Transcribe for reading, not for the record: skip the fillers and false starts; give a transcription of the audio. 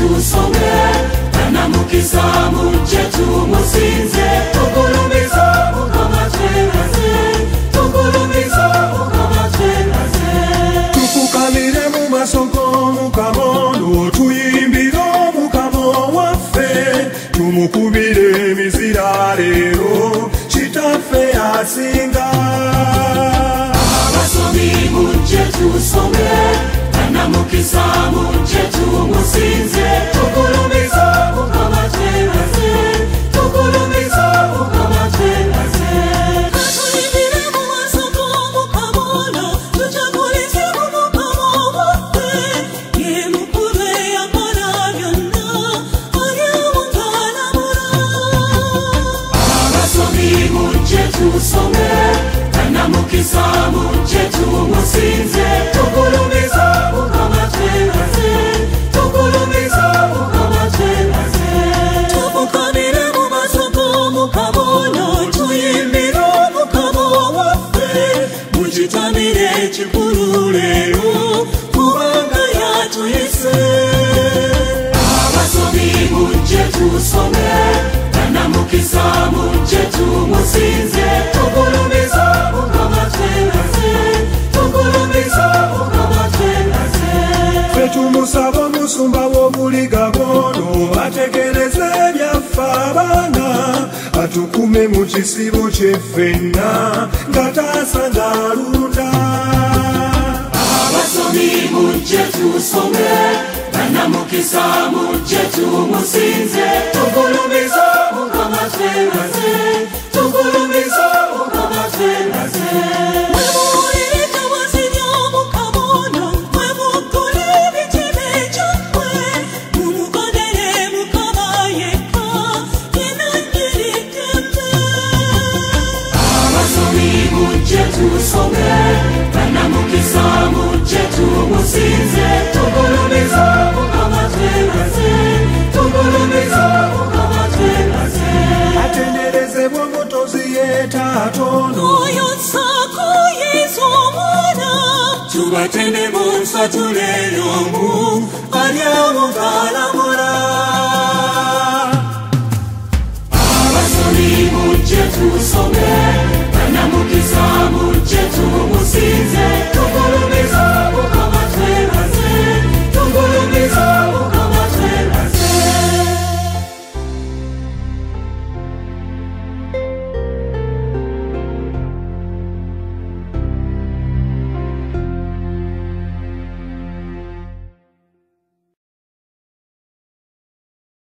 tusome, tanamukiza muje tumusinze, tugulumiza Mukama twebaze, tugulumiza Mukama twebaze. Tufukamire mu maaso g'Omukama ono, tuyimbire Omukama waffe, tumukubire emizira leero, kitaffe asinga. Abasomi muje tusome, tanamukiza muje tumusinze, tugulumiza Mukama twebaze, tugulumiza Mukama twebaze. Tuyimbire mu maaso g'Omukama ono, tujagulize Omukama waffe, ye mukulu eyamala byonna, ali omutalamula. Abasomi muje tusome, tanamukiza muje tumusinze, tugulumiza Mukama twebaze, tugulumiza Mukama twebaze. Tufukamire mu maaso g'Omukama ono, tuyimbire Omukama waffe, mukitamire ekikulu leero, kubanga yatuyise. Abasomi muje tusome, tanamukiza muje tumusinze, tugulumiza Mukama twebaze, tugulumiza Mukama twebaze. Ffe tumusaba omusumba w'obuliga bwono, ategereze ebyaffe abaana, atukume mu kisibo kye ffenna, nga taasanga alunda. Abasomi muje tusome, tanamukiza muje tumusinze, tugulumiza Mukama twebaze, tugulumiza Mukama twebaze. Mwemuwulire eddoboozi ly'Omukama ono, mwemuggule emitima egyammwe, mumugondere Mukama yekka, yenna nnyini ddembe. Abasomi muje tusome, tanamukiza muje tumusinze, tugulumiza Mukama twebaze, tugulumiza Mukama twebaze. Atenderezebwe omutozi ye Taata ono, Oyo ssaako Yesu omwana, tubatende mu nsatule y'omu.